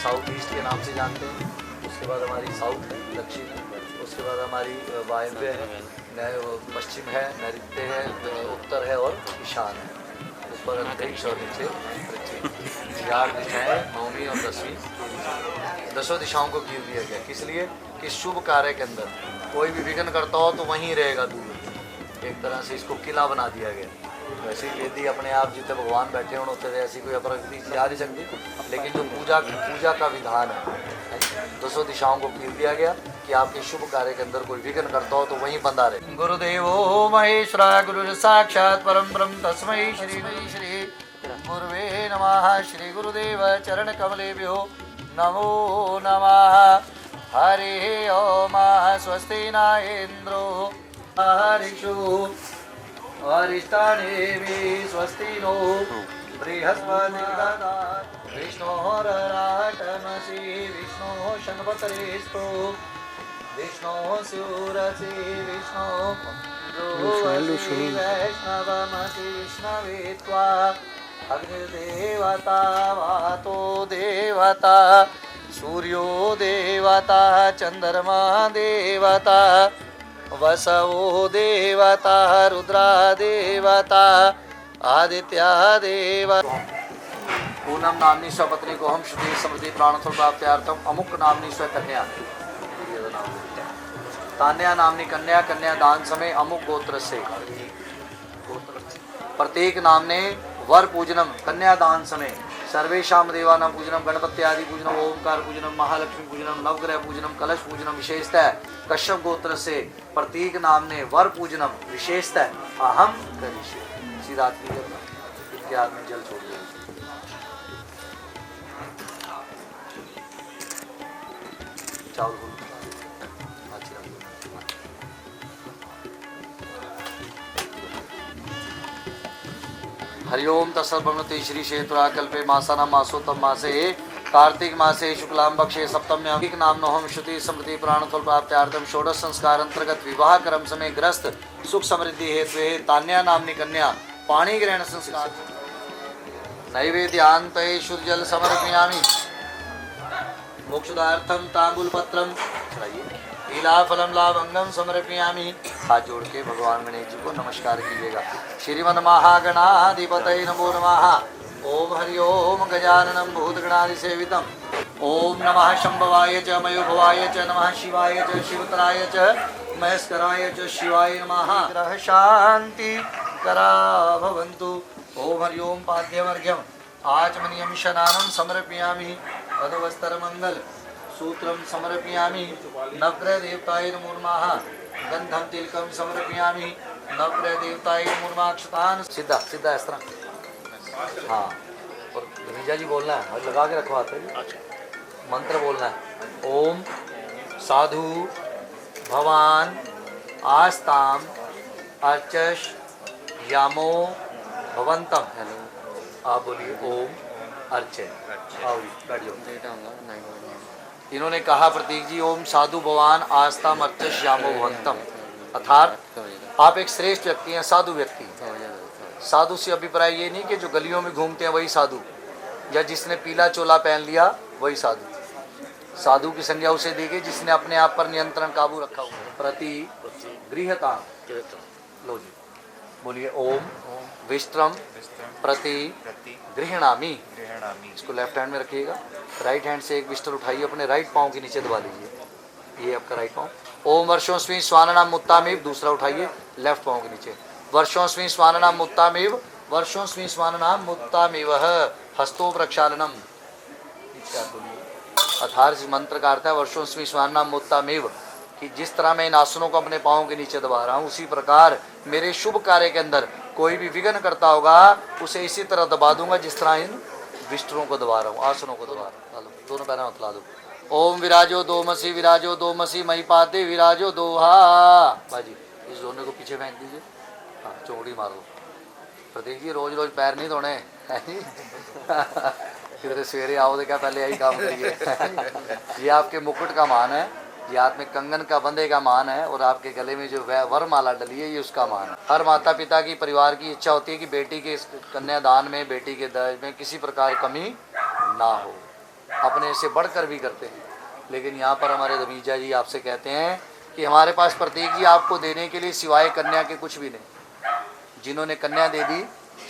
South east के नाम से जानते हैं। उसके बाद हमारी साउथ है, दक्षिण है। उसके बाद हमारी वायव्य है, पश्चिम है, नैऋत्य है, उत्तर है और ईशान है। ऊपर अंतरिक्ष और नीचे पृथ्वी। 8 दिशाएँ, 9वीं और 10वीं, 10 दिशाओं को घेर दिया गया। किस लिए? कि शुभ कार्य के अंदर कोई भी विघ्न करता हो तो वहीं रहेगा दूर। एक तरह से इसको किला बना दिया गया। वैसे यदि अपने आप जितने भगवान बैठे हों उतने ऐसी कोई अपरगति जा नहीं सकती, लेकिन जो पूजा का विधान है 200 दिशाओं को घेर दिया गया कि आपके शुभ कार्य के अंदर कोई विघ्न करता हो तो वहीं बंधा रहे। गुरुदेवो महेश्वरा गुरु साक्षात् परम ब्रह्म तस्मै श्री गुरुवे नमः। श्री गुरुदेव चरण कमलेभ्यो नमो नमः। हरि ओम। स्वस्ति न इंद्रो हरिषु अरिष्टानेमि स्वस्ति नो बृहस्पतिर्दधातु। विष्णोरराटमसि विष्णोः शन्वतरेस्तु विष्णोः स्यूरसि विष्णोः वैष्णवमसि विष्णवे त्वा। अग्निर्देवता वातो देवता सूर्यो देवता चंद्रमा देवता वसवो देवता रुद्रा देवता आदित्या देवता। पूनम नामनी स्वपत्नी को हम श्रुति समृद्धि प्राणत्व प्राप्त्यार्थम अमुक नामनी स्वकन्या तान्या नामनी कन्या कन्या दान समय अमुक गोत्र से प्रत्येक नामने वर पूजनम कन्या दान समय सर्वेशाम देवानां पूजनम गणपति आदि पूजनम ओंकार पूजनम महालक्ष्मी पूजनम नवग्रह पूजनम कलश पूजनम विशेषतः कश्यप गोत्र से प्रतीक नाम ने वर पूजनम विशेषतः अहम करिष्ये। सीधा इनके हाथ में जल छोड़ दिया। चावल हरिओम तत्सर्वमति श्री क्षेत्रा कल्पे मासाना मासोत्तम मासे कार्तिक मासे शुक्लाम पक्षे सप्तम्याम नामनोहम श्रुति समृद्धि प्राणफल प्राप्त्यार्थम षोडश संस्कार अंतर्गत विवाह क्रम समय ग्रस्त सुख समृद्धि हेतु तान्या नामनी कन्या पाणी ग्रहण संस्कार नैवेद्यांत शुद्ध जल समर्पयामि। मोक्षदार्थम तांबूल पत्रम लीलाफलम लाभंगम समर्पयामि। हाथ जोड़ के भगवान गणेश जी को नमस्कार कीजिएगा। श्रीमद महागणाधिपतये नमो नमः। ओम हरि ओम गजाननं भूतगणाधिसेवितम्। ओम नमः शंभवाय च मयोभवाय च नमः शिवाय च शिवतराय च महेश्वराय च शिवाय नमः। ग्रह शांति करा भवन्तु। ओम हरि ओम पाद्यमर्घ्यम् आचमनीयं शनानं समर्पयामि। वधुवस्त्रमंगल सूत्रम समर्पयामि। नवग्रह देवताय नमो नमः। गंधम तिलकम समर्पयामि। नवग्रह देवताय नमो नमः। अक्षतान सीधा सीधा इस तरह। हाँ, और रीजा जी बोलना है और लगा के रखवाते हैं। मंत्र बोलना है। ओम साधु भवान आस्ताम अर्चश यामो भवंतम। हेलो, आप बोलिए ओम अर्चे। आओ बैठ जाओ। इन्होंने कहा प्रतीक जी ओम साधु भगवान आस्था मर्च श्यामो भवंतम, अर्थात आप एक श्रेष्ठ व्यक्ति हैं, साधु व्यक्ति। साधु से अभिप्राय ये नहीं कि जो गलियों में घूमते हैं वही साधु, या जिसने पीला चोला पहन लिया वही साधु। साधु की संज्ञा उसे दी गई जिसने अपने आप पर नियंत्रण काबू रखा हुआ। प्रति गृहता लो जी, बोलिए ओम विश्रम प्रति गृहणामी। इसको लेफ्ट हैंड में रखिएगा। राइट हैंड से एक बिस्तर उठाइए, अपने राइट पाँव के नीचे दबा लीजिए। ये आपका राइट पाँव। ओम वर्षोस्मी स्वाननाम मुत्तामीव, दूसरा उठाइए लेफ्ट पाँव के नीचे। वर्षोस्मि स्वाननाम मुत्तामेव, वर्षोस्मि स्वाननाम मुत्तामेव हस्तो प्रक्षालनम। अर्थात इस मंत्र का अर्थ है वर्षोस्मि स्वाननाम मुत्तामेव, कि जिस तरह मैं इन आसनों को अपने पाँव के नीचे दबा रहा हूँ, उसी प्रकार मेरे शुभ कार्य के अंदर कोई भी विघ्न करता होगा उसे इसी तरह दबा दूंगा जिस तरह इन बिस्तरों को दबा रहा हूँ, आसनों को दबा रहा हूँ। दोनों पैरों में फैला दो। ओम विराजो दो मसी मई पाते विराजो दोहा। बाजी इस दोनों को पीछे फेंक दीजिए। हाँ, चौड़ी मार दो। प्रतीक जी रोज रोज पैर नहीं धोने किधर सवेरे आओ तो क्या पहले यही काम करिए। ये आपके मुकुट का मान है, ये हाथ में कंगन का बंधे का मान है, और आपके गले में जो वरमाला डली है ये उसका मान है। हर माता पिता की परिवार की इच्छा होती है कि बेटी के कन्यादान में, बेटी के दहेज में किसी प्रकार कमी ना हो, अपने से बढ़कर भी करते हैं। लेकिन यहाँ पर हमारे रमीजा जी आपसे कहते हैं कि हमारे पास प्रतीक जी आपको देने के लिए सिवाय कन्या के कुछ भी नहीं। जिन्होंने कन्या दे दी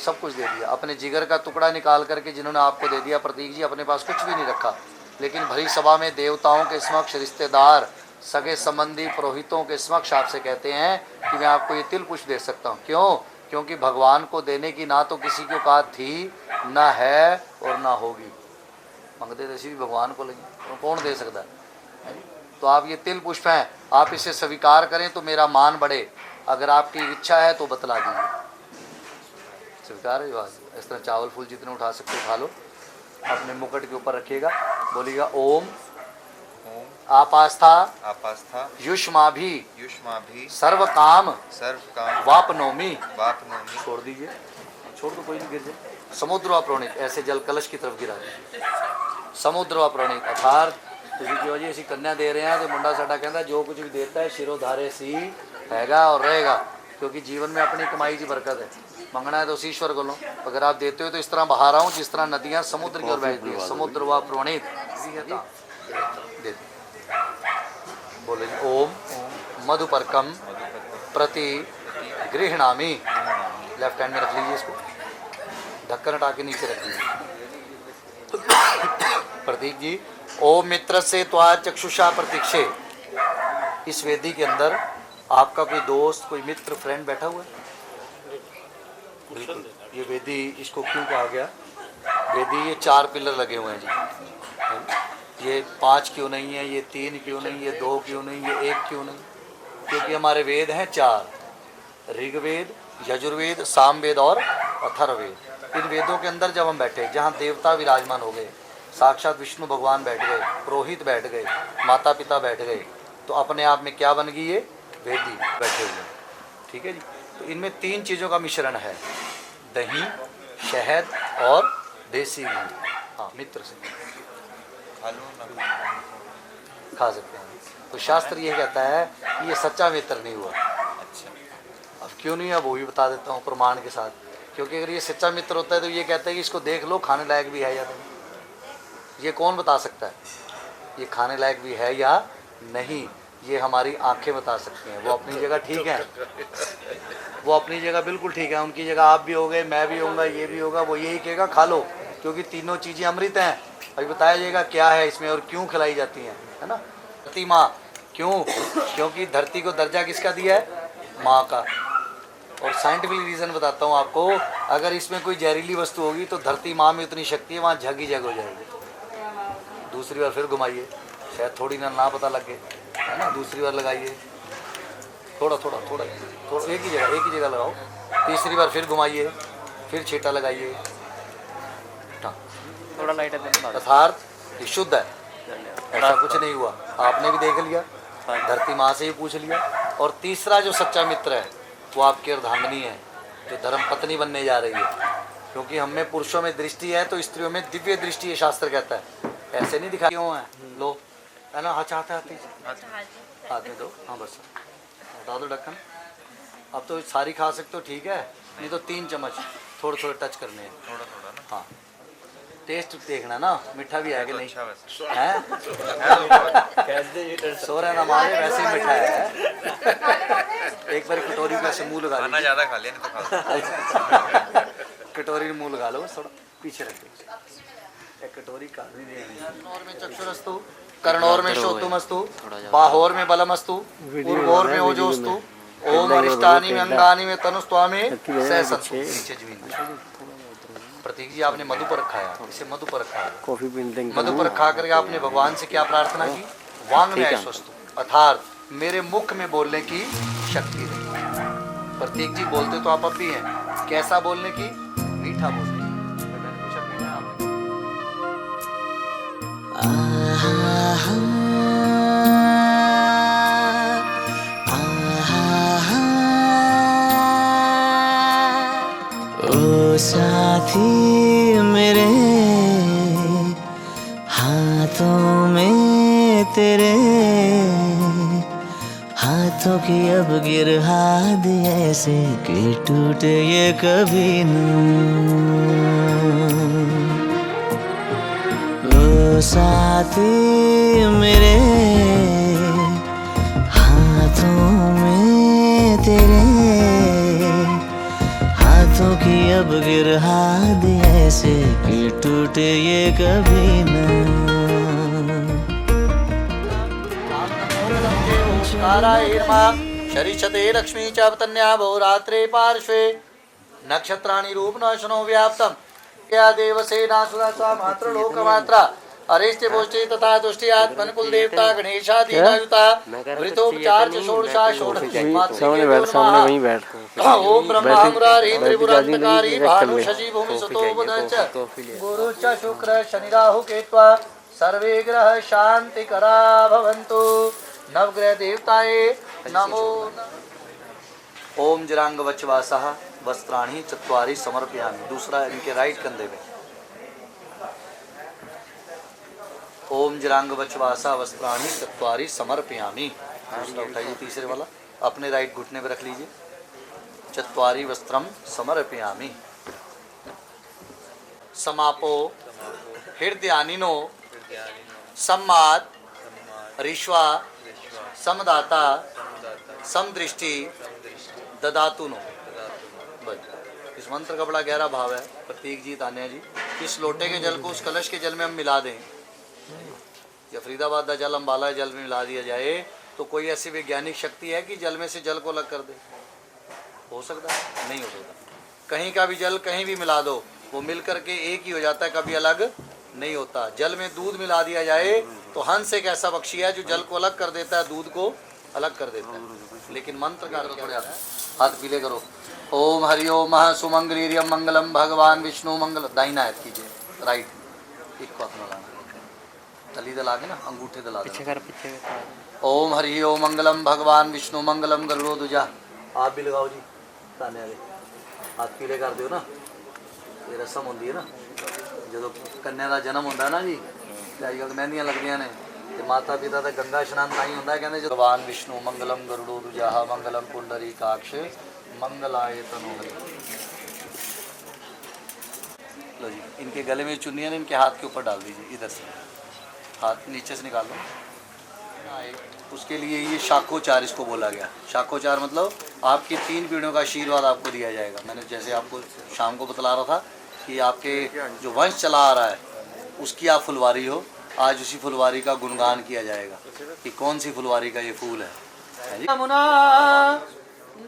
सब कुछ दे दिया, अपने जिगर का टुकड़ा निकाल करके जिन्होंने आपको दे दिया, प्रतीक जी अपने पास कुछ भी नहीं रखा। लेकिन भरी सभा में देवताओं के समक्ष, रिश्तेदार, सगे संबंधी, पुरोहितों के समक्ष आपसे कहते हैं कि मैं आपको ये तिल पुष्प दे सकता हूँ। क्यों? क्योंकि भगवान को देने की ना तो किसी की औकात थी, ना है और ना होगी। मंगते तो भी भगवान को लेंगे, तो कौन दे सकता है? तो आप ये तिल पुष्प हैं, आप इसे स्वीकार करें तो मेरा मान बढ़े। अगर आपकी इच्छा है तो बतला दीजिए। स्वीकार है बात। इस तरह चावल फूल जितने उठा सकते उठा लो, अपने मुकुट के ऊपर रखिएगा। बोलिएगा ओम आपास्था युष्माभि सर्व काम वापनोमी। छोड़ दीजिए, छोड़ दो, कोई नहीं गिर जाए। समुद्र व प्रणीत, ऐसे जल कलश की तरफ गिरा दीजिए। समुद्र व प्रणीत अर्थात किसी की वजह ऐसी कन्या दे रहे हैं तो मुंडा साडा कहता जो कुछ भी देता है शिरोधारे सी रहेगा और रहेगा, क्योंकि जीवन में अपनी कमाई की बरकत है। मंगना है तो उसी ईश्वर को लो। अगर आप देते हो तो इस तरह बहा रहा हूँ जिस तरह नदियाँ समुद्र की ओर बहती है। समुद्र व प्रणीत दे। बोले ओम मधुपर्कम प्रति गृहणामी। लेफ्ट हैंड में रख लीजिए इसको, ढक्कन हटा के नीचे रख लीजिए। प्रतीक जी ओम मित्र से त्वा चक्षुषा प्रतीक्षे। इस वेदी के अंदर आपका कोई दोस्त, कोई मित्र, फ्रेंड बैठा हुआ है? ये वेदी इसको क्यों कहा गया? वेदी ये 4 पिलर लगे हुए हैं जी। ये 5 क्यों नहीं है, ये 3 क्यों नहीं, ये 2 क्यों नहीं, ये 1 क्यों नहीं? क्योंकि हमारे वेद हैं 4, ऋग्वेद, यजुर्वेद, सामवेद और अथर्ववेद। इन वेदों के अंदर जब हम बैठे, जहाँ देवता विराजमान हो गए, साक्षात विष्णु भगवान बैठ गए, पुरोहित बैठ गए, माता पिता बैठ गए, तो अपने आप में क्या बन गई? ये वेदी बैठे हुए। ठीक है जी। तो इनमें 3 चीज़ों का मिश्रण है, दही, शहद और देसी घी। हाँ, मित्र से खा सकते हैं। तो शास्त्र ये कहता है कि ये सच्चा मित्र नहीं हुआ। अच्छा, अब क्यों नहीं है वो भी बता देता हूँ प्रमाण के साथ। क्योंकि अगर ये सच्चा मित्र होता है तो ये कहता है कि इसको देख लो खाने लायक भी है या नहीं। ये कौन बता सकता है ये खाने लायक भी है या नहीं? ये हमारी आंखें बता सकती हैं। वो अपनी जगह ठीक है, वो अपनी जगह बिल्कुल ठीक है। उनकी जगह आप भी हो गए, मैं भी होऊंगा, ये भी होगा। वो यही कहेगा खा लो, क्योंकि तीनों चीज़ें अमृत हैं। अभी बताया जाएगा क्या है इसमें और क्यों खिलाई जाती हैं, है ना। धरती माँ क्यों? क्योंकि धरती को दर्जा किसका दिया है? माँ का। और साइंटिफिक रीज़न बताता हूँ आपको, अगर इसमें कोई जहरीली वस्तु होगी तो धरती माँ में उतनी शक्ति है, वहाँ झग ही झग हो जाएगी। दूसरी बार फिर घुमाइए, शायद थोड़ी ना पता लगे, है ना। दूसरी बार लगाइए, थोड़ा एक ही जगह लगाओ। तीसरी बार फिर घुमाइए, फिर छींटा लगाइए। थोड़ा लाइट अर्थात ये शुद्ध है, ऐसा कुछ नहीं हुआ। आपने भी देख लिया, धरती माँ से ही पूछ लिया। और तीसरा जो सच्चा मित्र है वो आपकी अर्धांगिनी है, जो धर्म पत्नी बनने जा रही है। क्योंकि हम में पुरुषों में दृष्टि है तो स्त्रियों में दिव्य दृष्टि है, शास्त्र कहता है। ऐसे नहीं दिखा क्यों है लो, है ना। हाँ, चाहते हाथ में दो। हाँ बस हटा दो ढक्कन। अब तो सारी खा सकते हो, ठीक है। नहीं तो 3 चम्मच थोड़े टच करने हैं, थोड़ा ना। हाँ, टेस्ट देखना ना, मीठा भी है कि नहीं है। सो रहे ना हमारे, वैसे ही मीठा है। एक बार कटोरी पे ऐसे मुँह लगा लो, ज़्यादा खा लिया नहीं तो खा। कटोरी में मुँह लगा लो, थोड़ा पीछे रख दो। कटोरी काटनी नहीं। में चक्षुरस्तु, कर्णोर में श्रोतुमस्तु, बाहोर में बलमस्तु, पूर्वोर में ओजोस्तु, ओम अरिष्टानी में अंगानी में तनुस्वामी सहसन नीचे जमीन। प्रतीक जी आपने मधु पर खाया, इसे मधु पर खाया, कॉफी पीने मधु पर खा करके आपने भगवान से क्या प्रार्थना की? वांग में आश्वस्तु, अर्थात मेरे मुख में बोलने की शक्ति दे। प्रतीक जी बोलते तो आप अब भी हैं, कैसा बोलने की? मीठा बोलने की। मैंने पूछा मीठा आपने? ओ साथी मेरे हाथों में तेरे हाथों की अब गिरहा दी ऐसे कि टूटे ये कभी न। ओ साथी मेरे हाथों में तेरे हाथों की अब गिरहा दी ऐसे कि टूटे ये कभी न। शरीशते लक्ष्मी च पतन्या बहुरात्रे पार्श्वे नक्षत्राणि रूपनाशनो व्याप्तम या देवसेना सुदशा मात्र लोकमात्रा अरेस्ते पोष्टे तथा तुष्टियात् मनकुल देवता गणेशादीनायुता वृतोपचार च षोडशा सामने बैठ, सामने वहीं बैठ। ओम ब्रह्मा मुरारी त्रिपुरांतकारी भानु शशि भूमि सुतोपदच गुरु च शुक्र शनि राहु केत्वा सर्वे ग्रह शांतिकरा भवन्तु। नवग्रह देवताए नमो। ओम जरांग वचवासः वस्त्राणि चत्वारि समर्पयामि। दूसरा इनके राइट कंधे में। ओम जरांग वचवासा वस्त्राणि चत्वारि समर्पयामि। दूसरा उठाइए, तीसरे वाला अपने राइट घुटने पे रख लीजिए। चत्वारि वस्त्रम समर्पयामि। समापो हृदयानिनो सम्माद ऋष्वा समदाता समदृष्टि ददातुनो। इस मंत्र का बड़ा गहरा भाव है। प्रतीक जी, तान्या जी, इस लोटे के जल को उस कलश के जल में हम मिला दें या फरीदाबाद का जल अम्बाला जल में मिला दिया जाए तो कोई ऐसी वैज्ञानिक शक्ति है कि जल में से जल को अलग कर दे? हो सकता है? नहीं हो सकता। कहीं का भी जल कहीं भी मिला दो, वो मिल करके एक ही हो जाता है, कभी अलग नहीं होता। जल में दूध मिला दिया जाए तो हंस एक ऐसा पक्षी है जो जल को अलग कर देता है, दूध को अलग कर देता है। लेकिन मंत्र का अर्थ क्या है? हाथ पीले करो। ओम हरि ओम सुमंगलीरियम मंगलम भगवान विष्णु मंगल। दाहिना हाथ कीजिए, राइट एक को अपना लाना, तली दला के ना अंगूठे दला पीछे। ओम हरि ओम मंगलम भगवान विष्णु मंगलम गरुड़ो ध्वजा। आप भी लगाओ जी, ताने वाले हाथ पीले कर दो ना। ये रस्म होती है ना, जो कन्या का जन्म होता है ना जी, मेहंदियां लगदियां ने ते माता पिता का गंगा स्नान ताई होंदा है। कहंदे जो भगवान विष्णु मंगलम गरुड़ो ध्वजा मंगलम पुंडरीकाक्ष मंगलाय तनोहरि। लो जी, इनके गले में चुन्नियां ने इनके हाथ के ऊपर डाल दीजिए। इधर से हाथ नीचे से निकाल लो। उसके लिए ये शाखोचार इसको बोला गया। शाखोचार मतलब आपकी 3 पीढ़ियों का आशीर्वाद आपको दिया जाएगा। मैंने जैसे आपको शाम को बतला रहा था कि आपके जो वंश चला आ रहा है उसकी आप फुलवारी हो, आज उसी फुलवारी का गुणगान किया जाएगा कि कौन सी फुलवारी का ये फूल है। यमुना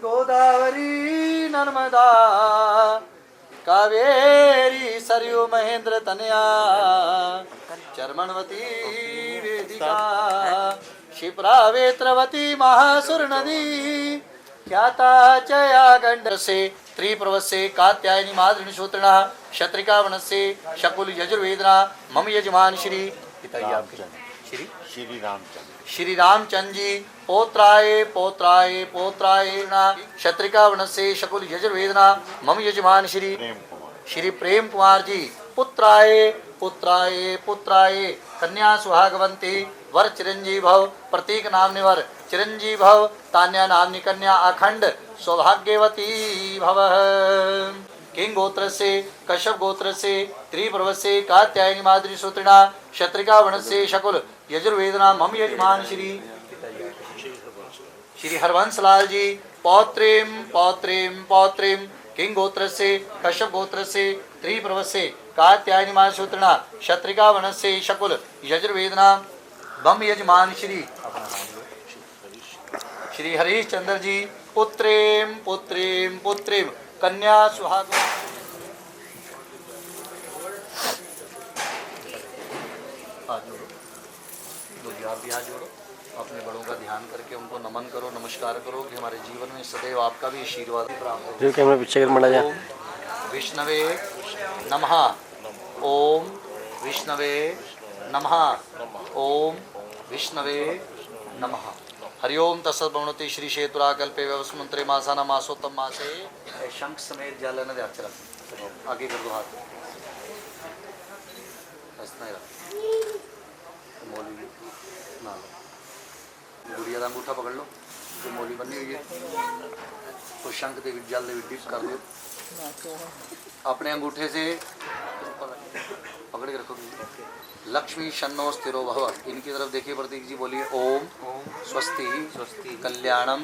गोदावरी नर्मदा कावेरी सरयू महेंद्र तनया चर्मणवती वेदिका क्षिप्रा वेत्रवती महासुर नदी ख्याता चया गंड से त्रिप्रवस्य कात्यायनी माद्रिणी सूत्रणा क्षत्रिका वनस्य शकुल यजुर्वेदना मम यजमान श्री श्री रामचंद्र जी पौत्राय पौत्राय पौत्राय क्षत्रिका वनस्य शकुल यजुर्वेदना मम यजमान श्री प्रेम कुमार जी पुत्राय पुत्राय पुत्राय कन्या सुहागवंती वर चिरंजीव भव। प्रतीक नामनि वर चिरंजीव भव। तान्या नामनि कन्या अखंड सौभाग्यवती भव। किंग गोत्र से कश्यप गोत्र से त्रिप्रवस्य कात्यायनी माद्री सूत्रिणा क्षत्रिका वनस्य शकुल यजुर्वेदना मम यजमान श्री हरवंश लाल जी पौत्रीम पौत्रीम पौत्रीम किंग गोत्र से कश्यप गोत्र से त्रिप्रवस्य कात्यायनी माद्री सूत्रिणा क्षत्रिका वनस्य शकुल यजुर्वेदना मम यजमान श्री हरीश चंद्र जी पुत्रीं पुत्रीं पुत्रीं कन्या सुहाग। हाथ जोड़ो, दो हाथ भी हाथ जोड़ो, अपने बड़ों का ध्यान करके उनको नमन करो, नमस्कार करो कि हमारे जीवन में सदैव आपका भी आशीर्वाद प्राप्त हो। जो कैमरा पीछे कर मड़ा जा। ओम विष्णवे नमः। ओम विष्णवे नमः। ओम विष्णवे नमः। हरि ओम तत्सद्भवति श्री शेतुरा कल्पे व्यवस्मंत्रे मासाना मासोत्तम मासे। शंख समेत जल न अक्षर आगे कर दो हाथ, ऐसा ही रख। मौली ना गुड़िया का अंगूठा पकड़ लो, जो मौली बनी हुई है तो शंख देवी जल देवी डिप कर दो अपने अंगूठे से, पकड़ के रखो। लक्ष्मी शन्नो स्थिरो भव, इनकी तरफ देखिए प्रतीक जी, बोलिए ओम स्वस्ति स्वस्ति कल्याणम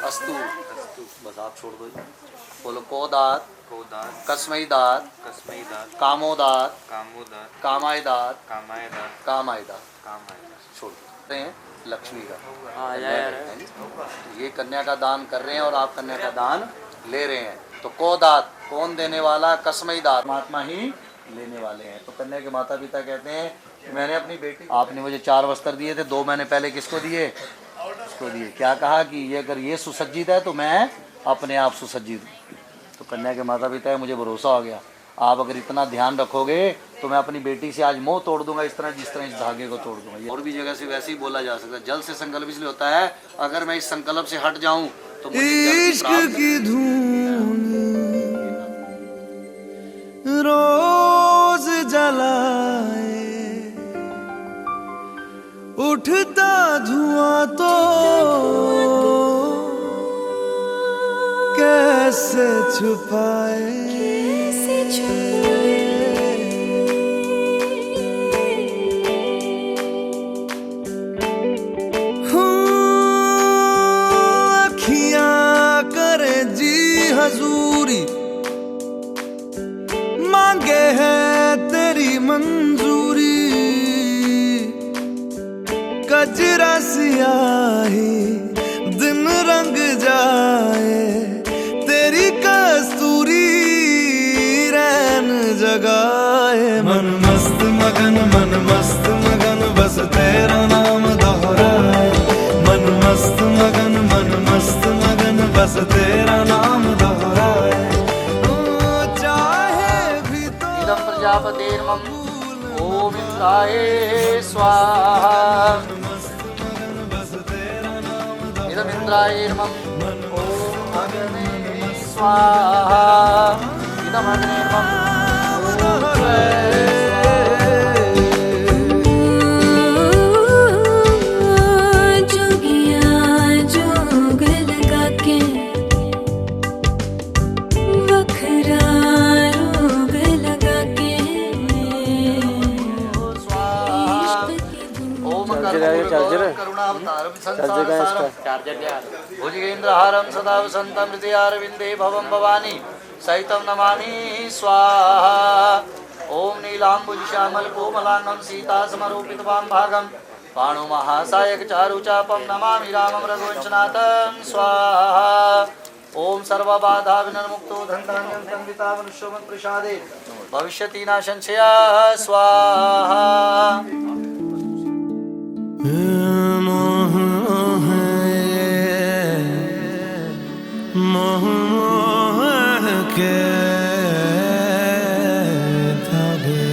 अस्तु अस्तु। बस आप छोड़ दो। बोलो कोदात कोदात कस्मईदात कस्मईदात कामोदात कामोदात कामायदात कामायदात कामायदात कामायदात। छोड़ देते हैं लक्ष्मी का। ये कन्या का दान कर रहे हैं और आप कन्या का दान ले रहे हैं। तो कोदात कौन देने वाला, कसमईदात महात्मा ही लेने वाले हैं। तो कन्या के माता पिता कहते हैं कि मैंने अपनी बेटी, आपने मुझे 4 वस्त्र दिए थे, 2 महीने पहले किसको दिए, उसको दिए। क्या कहा कि ये अगर ये सुसज्जित है तो मैं अपने आप सुसज्जित हूँ। तो कन्या के माता पिता है, मुझे भरोसा हो गया, आप अगर इतना ध्यान रखोगे तो मैं अपनी बेटी से आज मोह तोड़ दूंगा, इस तरह जिस तरह इस धागे को तोड़ दूंगा। और भी जगह से वैसे ही बोला जा सकता है। जल से संकल्प इसलिए होता है, अगर मैं इस संकल्प से हट जाऊं तो मुझे इश्क की धूम रोज जलाए, उठता धुआं तो कैसे छुपाए। अखियां करे जी हजूरी, मांगे है तेरी मंजूरी। कजरा सियाही दिन रंग जाए, तेरी कस्तूरी रैन जगाए। मन मस्त मगन बस तेरा नाम दोहराए। मन मस्त मगन बस तेरा नाम दोहराए। इदं प्रजापतिर्मम ओम इंद्राय स्वाहा। इदं इंद्रायर्मम ओम अग्ने स्वाहा। इदं अग्निर्मम ओम जोगिया जोग लगा के वखरा रोग लगा के ओम करुणावतारम संसारसारम भुजगेन्द्रहारम सदा वसंतम हृदयारविंदे भवम भवानी सहितं नमामि स्वाहा। ओम नीलांबुज श्यामल कोमलांगं सीता समरूपितवां भागं पाणु महासायक चारुचापं नमामि रामं रघुवंशनाथं स्वाहा। ओम सर्वबाधा विनिर्मुक्तो धन्धान्यं संविता मनुष्यो मत्प्रसादे भविष्यति न संशया स्वाहा। मोह के धागे,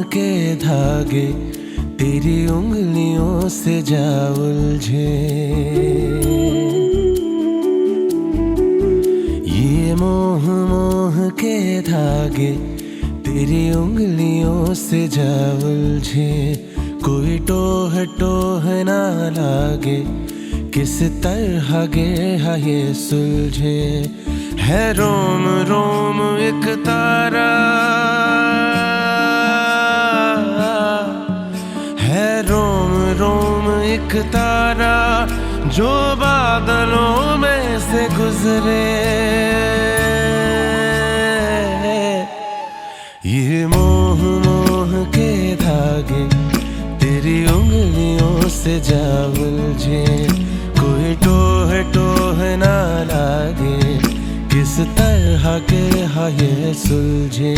के धागे तेरी उंगलियों से जा उलझे। ये मोह के धागे तेरी उंगलियों से जा उलझे। कोई टोह ना लागे किस तरह गे है ये सुलझे, है रोम रोम एक तारा, है रोम रोम एक तारा जो बादलों में से गुजरे। ये मोह मोह के धागे तेरी उंगलियों से जा उलझे, कोई टोह टोह ना लागे, किस तरह के है ये सुलझे।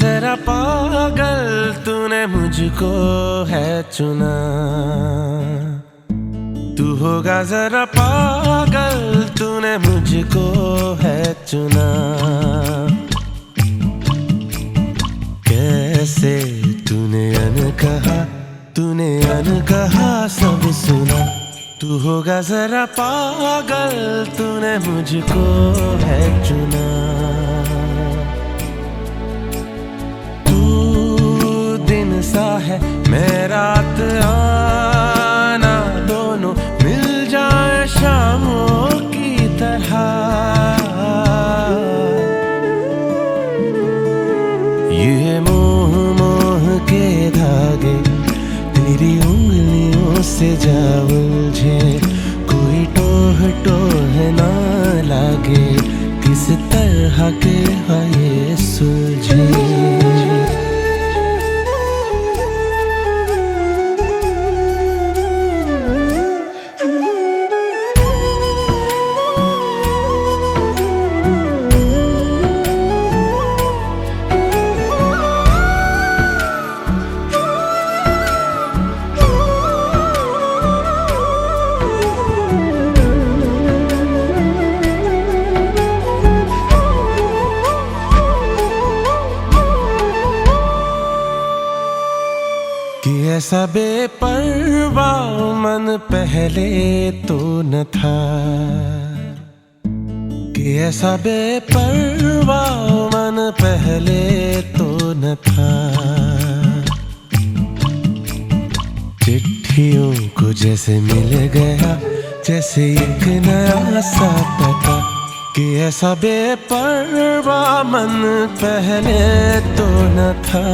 जरा पागल तूने मुझको है चुना, तू होगा जरा पागल तूने मुझको है चुना। कैसे तूने अनकहा सब सुना, तू होगा जरा पागल तूने मुझको है चुना। सा है मैं रात आना, दोनों मिल जाए शामों की तरह। ये मोह मोह के धागे तेरी उंगलियों से जा उलझे, कोई टोह टोह ना लागे, किस तरह के है ये सुलझे। ऐसा बेपरवाह मन पहले तो न था, कि ऐसा बेपरवाह मन पहले तो न था। चिट्ठियों को जैसे मिल गया जैसे एक नया सा पता, कि ऐसा बेपरवाह मन पहले तो न था।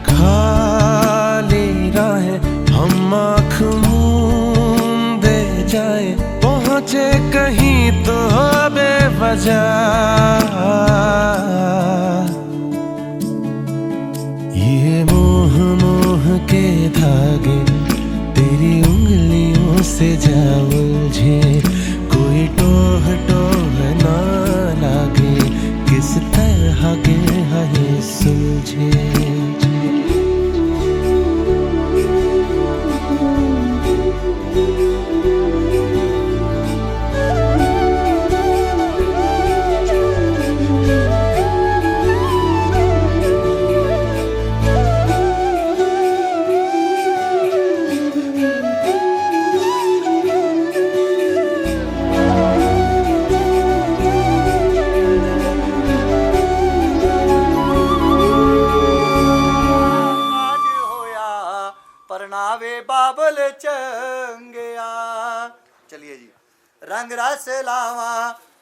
खाली राहें हम आँख मूंदे जाए, पहुँचे कहीं तो बेवजह। ये मोह मोह के धागे तेरी उंगलियों से जा उलझे, कोई टोह टोह ना लागे, किस तरह के है ये सुलझे। परनावे बाबल चंगया। चलिए जी। रंग रस लावा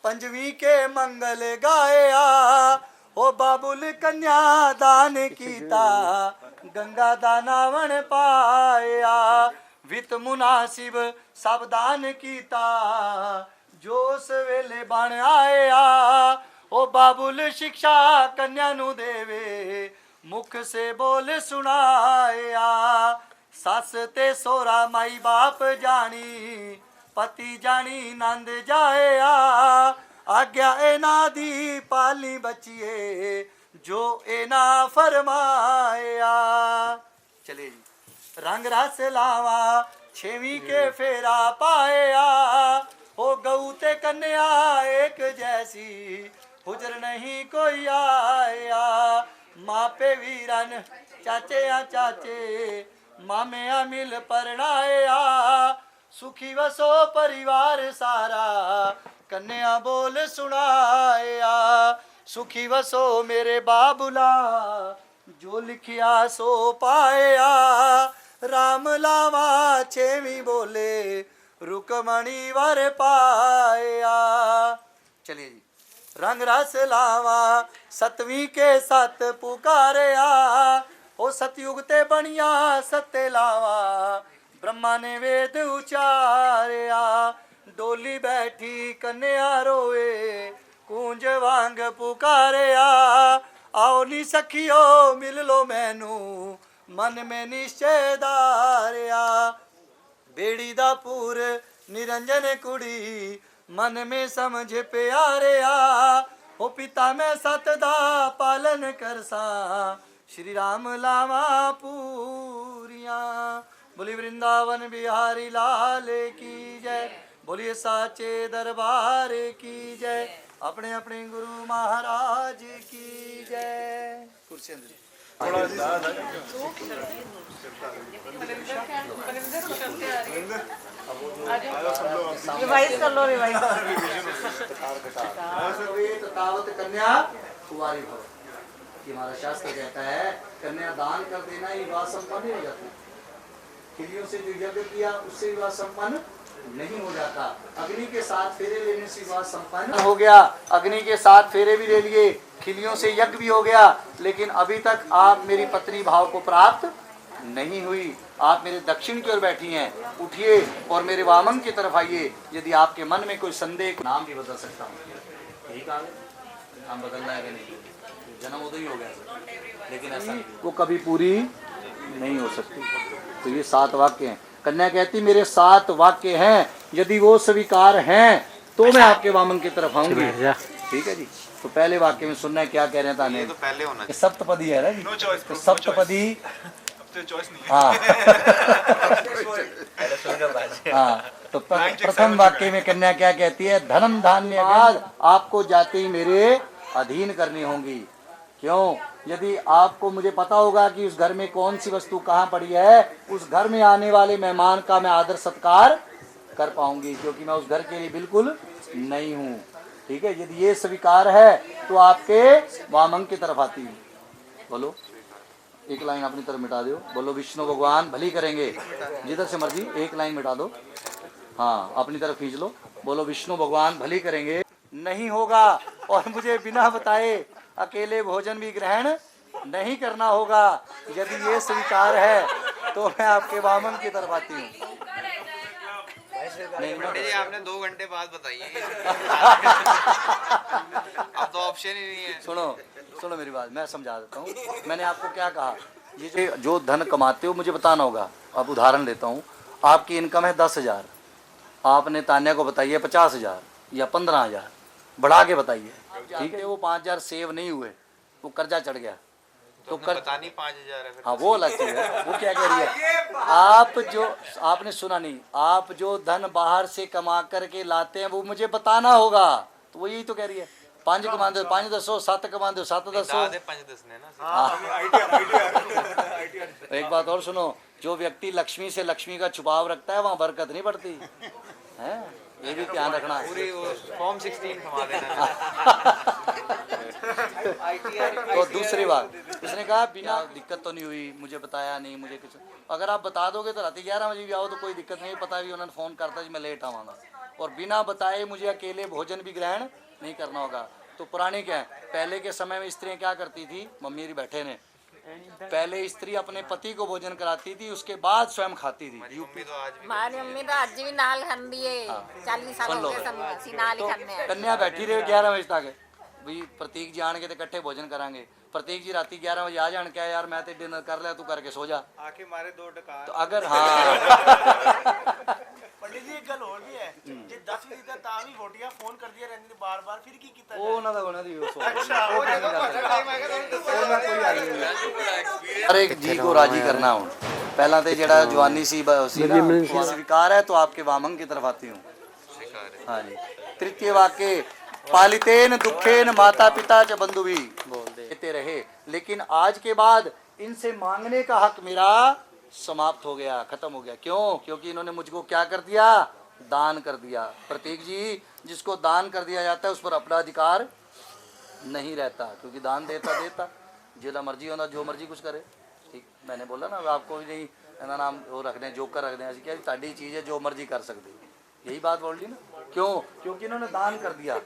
पंजवी के मंगल गाया, ओ बाबुल कन्या दान कीता, गंगा दानावन पाया। वित मुनासिब सब दान कीता, जो सवेले बन आया। ओ बाबुल शिक्षा कन्या नु देवे, मुख से बोल सुनाया। सस ते सोरा माई बाप जानी, पति जानी नंद जाया। आज्ञा एना दी पाली बचिए, जो एना फरमाया। चलिए जी। रंग रस लावा छेवी के फेरा पाया हो गऊ ते कन्या एक जैसी हुजर नहीं कोई आया मापे वीरन चाचे या चाचे मामे आ मिल परणाया सुखी वसो परिवार सारा कन्या बोल सुनाया सुखी वसो मेरे बाबुला जो लिखिया सो पाया राम लावा छेवी बोले रुकमणी वर पाया। चलिए जी। रंग रस लावा सतवीं के सत पुकारया ओ सतयुग ते बनिया सत्य लावा ब्रह्मा ने वेद उचारया डोली बैठी कन्या रोए कूंज वांग पुकारया आओ नी सखियो मिल लो मैनू मन में निश्चय धारया बेड़ी दा पूर निरंजन कुड़ी मन में समझ प्यारया हो पिता मैं सत दा पालन करसा श्री राम लावा पूरिया। बोली वृंदावन बिहारी लाल की जय बोलिए साचे दरबार की जय अपने अपने गुरु महाराज की जय। कुर्सी अंदर रिवाइज कर लो रिवाइज तावत कन्या कुंवारी भव ये हमारा शास्त्र कहता है कन्या दान कर देना ये विवाह संपन्न हो जाती खिलियों से जो यज्ञ किया उससे विवाह संपन्न नहीं हो जाता अग्नि के साथ फेरे लेने से विवाह संपन्न हो गया अग्नि के साथ फेरे भी ले लिए खिलियों से यज्ञ भी हो गया लेकिन अभी तक आप मेरी पत्नी भाव को प्राप्त नहीं हुई आप मेरे दक्षिण की ओर बैठी हैं उठिए और मेरे वामन की तरफ आइए यदि आपके मन में कोई संदेह नाम भी बदल सकता हूँ यही कहा नाम बदलना है नहीं जन्म उदय ही हो गया लेकिन ऐसा वो कभी पूरी नहीं हो सकती। तो ये 7 वाक्य हैं कन्या कहती मेरे 7 वाक्य हैं यदि वो स्वीकार हैं तो मैं आपके वामन की तरफ आऊंगी। ठीक है जी। तो पहले वाक्य में सुनना है क्या कह रहे हैं ताने तो पहले होना सप्तपदी है ना जी तो सप्तपदी हाँ हाँ तो प्रथम वाक्य में कन्या क्या कहती है धनम धान्य बाद आपको जाते ही मेरे अधीन करनी होंगी। क्यों यदि आपको मुझे पता होगा कि उस घर में कौन सी वस्तु कहाँ पड़ी है उस घर में आने वाले मेहमान का मैं आदर सत्कार कर पाऊंगी क्योंकि मैं उस घर के लिए बिल्कुल नहीं हूँ। ठीक है यदि ये स्वीकार है तो आपके वामन की तरफ आती हूँ। बोलो एक लाइन अपनी तरफ मिटा दो बोलो विष्णु भगवान भली करेंगे जिधर से मर्जी एक लाइन मिटा दो हाँ अपनी तरफ खींच लो बोलो विष्णु भगवान भली करेंगे नहीं होगा और मुझे बिना बताए अकेले भोजन भी ग्रहण नहीं करना होगा यदि ये स्वीकार है तो मैं आपके वामन की तरफ आती हूँ। नहीं आपने 2 घंटे बाद बताइए अब तो ऑप्शन ही नहीं है। सुनो मेरी बात मैं समझा देता हूँ। मैंने आपको क्या कहा ये जो धन कमाते हो मुझे बताना होगा। अब उदाहरण देता हूँ आपकी इनकम है 10,000 आपने तान्या को बताइए 50,000 या 15,000 बढ़ा के बताइए। ठीक है वो 5,000 सेव नहीं हुए वो कर्जा चढ़ गया तो कर बतानी 5,000 है हाँ वो अलग चीज है। वो क्या कह रही है आप जो आपने सुना नहीं आप जो धन बाहर से कमा करके लाते हैं वो मुझे बताना होगा। तो वो यही तो कह रही है 5 कमा दो 5 10 7 कमा दो 7 10 एक बात और सुनो जो व्यक्ति लक्ष्मी से लक्ष्मी का छुपाव रखता है वहाँ बरकत नहीं पड़ती है ये भी ध्यान रखना। पूरी फॉर्म 16 कमा देना। तो दूसरी बात उसने कहा बिना दिक्कत तो नहीं हुई मुझे बताया नहीं मुझे कुछ अगर आप बता दोगे तो रात 11 बजे भी आओ तो कोई दिक्कत नहीं पता भी उन्होंने फ़ोन करता जी मैं लेट आऊँगा और बिना बताए मुझे अकेले भोजन भी ग्रहण नहीं करना होगा। तो पुराने क्या है पहले के समय में स्त्रियाँ क्या करती थी मम्मी बैठे ने पहले स्त्री अपने पति को भोजन कराती थी उसके बाद स्वयं खाती थी। हमारी मम्मी तो आज भी नाल खाती है 40 साल हो गए नाल ही खाने हैं। कन्या बैठी रहे 11 बजे तक भाई प्रतीक जी आने के तो इकट्ठे भोजन करांगे प्रतीक जी राती 11 बजे आ जान क्या यार मैं तो डिनर कर लिया तू करके सो जा आके मारे 2 टका। तो अगर हाँ पंडित जी एक गल हो गई है जे 10 बजे तक ता भी वोटियां फोन कर दिया रहंदी बार-बार फिर की कीता ਉਹ ਉਹਨਾਂ ਦਾ ਉਹਨਾਂ ਦੀ ਉਹ ਸੋਚ अच्छा वो हर एक जी को राजी करना हो पहला तो जड़ा जवानी सी स्वीकार है, तो आपके वामंग की तरफ आती हूँ। हाँ जी। तृतीय वाक्य पालितेन दुखेन माता पिता च बंधु भी बोलते रहे, लेकिन आज के बाद इनसे मांगने का हक मेरा समाप्त हो गया, खत्म हो गया। क्यों? क्योंकि इन्होंने मुझको क्या कर दिया? दान कर दिया। प्रतीक जी, जिसको दान कर दिया जाता है उस पर अपना अधिकार नहीं रहता, क्योंकि दान देता देता जिला मर्जी होना, जो मर्जी कुछ करे। ठीक, मैंने बोला ना आपको भी नहीं ना नाम वो रख दें, जोकर रख दें, ऐसी क्या साड़ी चीज़ है जो मर्जी कर सकते, यही बात बोल ली ना। क्यों? क्योंकि इन्होंने दान कर दिया,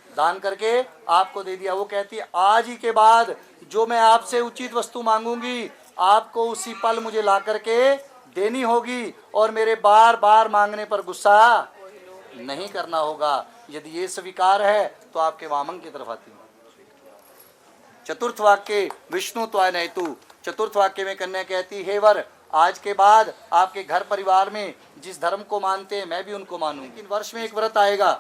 दान करके आपको दे दिया। वो कहती है आज ही के बाद जो मैं आपसे उचित वस्तु मांगूंगी आपको उसी पल मुझे ला करके देनी होगी, और मेरे बार बार मांगने पर गुस्सा नहीं करना होगा। यदि ये स्वीकार है तो आपके वामंग की तरफ आती हूँ। चतुर्थ वाक्य विष्णु त्वनेतु। चतुर्थ वाक्य में कन्या कहती हे वर, आज के बाद आपके घर परिवार में जिस धर्म को मानते हैं मैं भी उनको मानूं। लेकिन वर्ष में एक व्रत आएगा,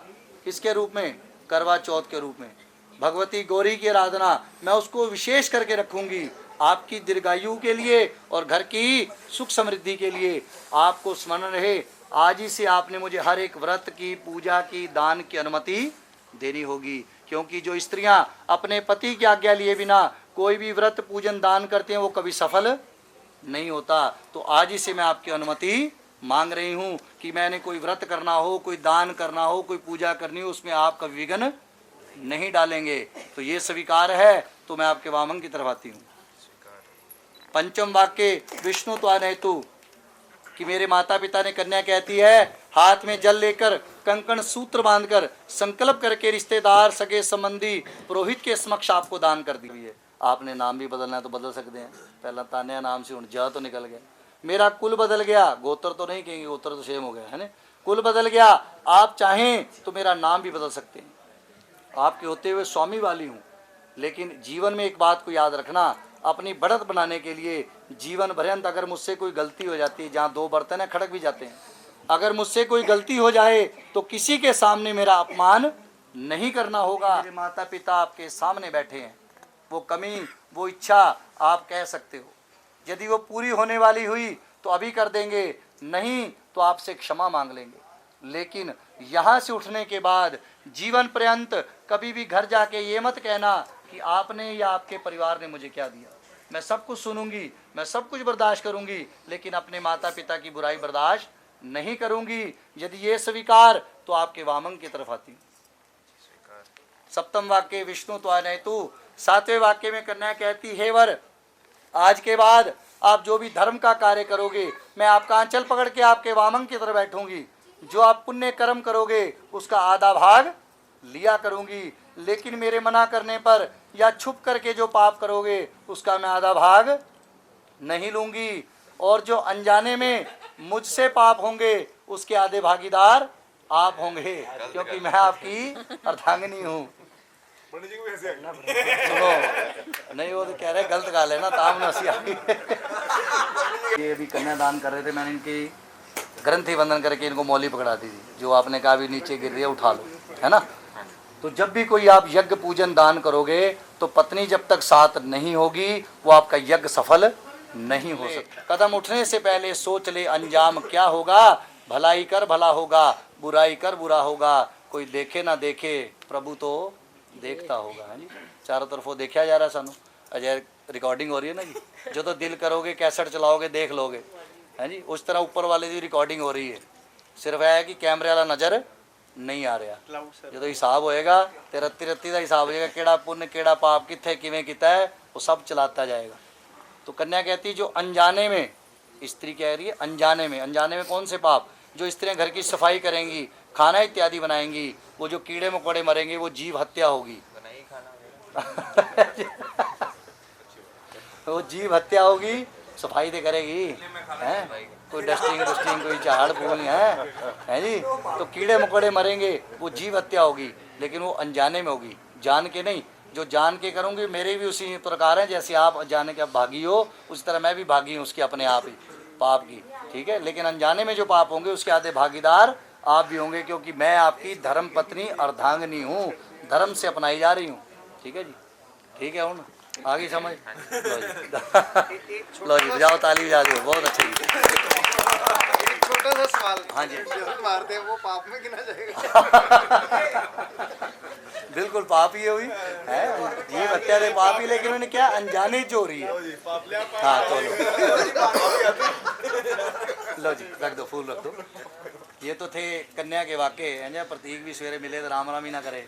किसके रूप में? करवा चौथ के रूप में। भगवती गौरी की आराधना मैं उसको विशेष करके रखूंगी आपकी दीर्घायु के लिए और घर की सुख समृद्धि के लिए। आपको स्मरण रहे, आज ही से आपने मुझे हर एक व्रत की, पूजा की, दान की अनुमति देनी होगी, क्योंकि जो स्त्रियां अपने पति की आज्ञा लिए बिना कोई भी व्रत पूजन दान करते हैं वो कभी सफल नहीं होता। तो आज ही से मैं आपकी अनुमति मांग रही हूँ कि मैंने कोई व्रत करना हो, कोई दान करना हो, कोई पूजा करनी हो, उसमें आप कभी विघ्न नहीं डालेंगे। तो ये स्वीकार है, तो मैं आपके वामन की तरफ आती हूँ। पंचम वाक्य विष्णु त्वनेतु, कि मेरे माता पिता ने, कन्या कहती है हाथ में जल लेकर कंकण सूत्र बांधकर संकल्प करके रिश्तेदार, सगे संबंधी, पुरोहित के समक्ष आपको दान कर दी है। आपने नाम भी बदलना है तो बदल सकते हैं, पहला तान्या नाम से जा तो निकल गया। मेरा कुल बदल गया, गोत्र तो नहीं कहेंगे, गोत्र तो सेम हो गया है ना, कुल बदल गया। आप चाहें तो मेरा नाम भी बदल सकते हैं, आपके होते हुए स्वामी वाली हूँ। लेकिन जीवन में एक बात को याद रखना, अपनी बढ़त बनाने के लिए जीवन भर अगर मुझसे कोई गलती हो जाती है, जहाँ दो बर्तन है खड़क भी जाते हैं, अगर मुझसे कोई गलती हो जाए तो किसी के सामने मेरा अपमान नहीं करना होगा। मेरे माता पिता आपके सामने बैठे हैं, वो कमी, वो इच्छा आप कह सकते हो। यदि वो पूरी होने वाली हुई तो अभी कर देंगे, नहीं तो आपसे क्षमा मांग लेंगे। लेकिन यहाँ से उठने के बाद जीवन पर्यंत कभी भी घर जाके ये मत कहना कि आपने या आपके परिवार ने मुझे क्या दिया। मैं सब कुछ सुनूंगी, मैं सब कुछ बर्दाश्त करूंगी, लेकिन अपने माता पिता की बुराई बर्दाश्त नहीं करूंगी। यदि ये स्वीकार, तो आपके वामंग की तरफ आती हूँ। सप्तम वाक्य विष्णु त्वनेतु। सातवें वाक्य में कन्या कहती हे वर, आज के बाद आप जो भी धर्म का कार्य करोगे मैं आपका आंचल पकड़ के आपके वामंग की तरफ बैठूंगी। जो आप पुण्य कर्म करोगे उसका आधा भाग लिया करूंगी, लेकिन मेरे मना करने पर या छुप करके जो पाप करोगे उसका मैं आधा भाग नहीं लूंगी। और जो अनजाने में मुझसे पाप होंगे उसके आधे भागीदार आप होंगे, क्योंकि मैं आपकी अर्धांगिनी हूँ। सुनो, नहीं वो तो कह रहे गलत गा लेना, ताम नसी आ गई। ये भी कन्यादान कर रहे थे, मैंने इनकी ग्रंथि बंधन करके इनको मौली पकड़ा दी थी, जो आपने कहा भी नीचे गिर रही है उठा लो, है ना। तो जब भी कोई आप यज्ञ पूजन दान करोगे तो पत्नी जब तक साथ नहीं होगी वो आपका यज्ञ सफल नहीं हो सकता। कदम उठने से पहले सोच ले अंजाम क्या होगा, भलाई कर भला होगा, बुराई कर बुरा होगा। कोई देखे ना देखे प्रभु तो देखता होगा, है जी। चारों तरफ वो देखा जा रहा है सानू, अजय रिकॉर्डिंग हो रही है ना जी। जो तो दिल करोगे कैसेट चलाओगे देख लोगे, है जी। उस तरह ऊपर वाले की रिकॉर्डिंग हो रही है, सिर्फ है कि कैमरे वाला नज़र नहीं आ रहा। जो तो हिसाब होएगा ते रत्ती रत्ती का हिसाब होएगा, केड़ा पुण्य केड़ा पाप कितने किवें किता है वो सब चलाता जाएगा। तो कन्या कहती जो अनजाने में, स्त्री कह रही है अनजाने में कौन से पाप? जो स्त्रियां घर की सफाई करेंगी, खाना इत्यादि बनाएंगी, वो जो कीड़े मकोड़े मरेंगे वो जीव हत्या होगी। वो जीव हत्या होगी, सफाई तो करेगी, हैं कोई डस्टिंग कोई झाड़ फूल है जी। तो कीड़े मकोड़े मरेंगे, वो जीव हत्या होगी, लेकिन वो अनजाने में होगी, जान के नहीं। जो जान के करूँगी मेरे भी उसी प्रकार हैं, जैसे आप जाने के भागी हो उसी तरह मैं भी भागी हूँ उसकी अपने आप ही पाप की, ठीक है। लेकिन अनजाने में जो पाप होंगे उसके आधे भागीदार आप भी होंगे, क्योंकि मैं आपकी धर्म पत्नी अर्धांगिनी हूँ, धर्म से अपनाई जा रही हूँ, ठीक है जी। ठीक है। आ गई समझ? लो जी बजाओ ताली बजा दो, बहुत अच्छे जी। एक छोटा सा सवाल, हाँ जी। जो मारते हैं वो पाप में गिना जाएगा? बिल्कुल पाप ही है हुई है, जीव हत्या दे पाप ही, लेकिन उन्हें क्या अनजाने चोरी है। हाँ तो लो जी रख दो, फूल रख दो। ये तो थे कन्या के वाक्य हैं जी। प्रतीक भी सवेरे मिले तो राम राम ही ना करे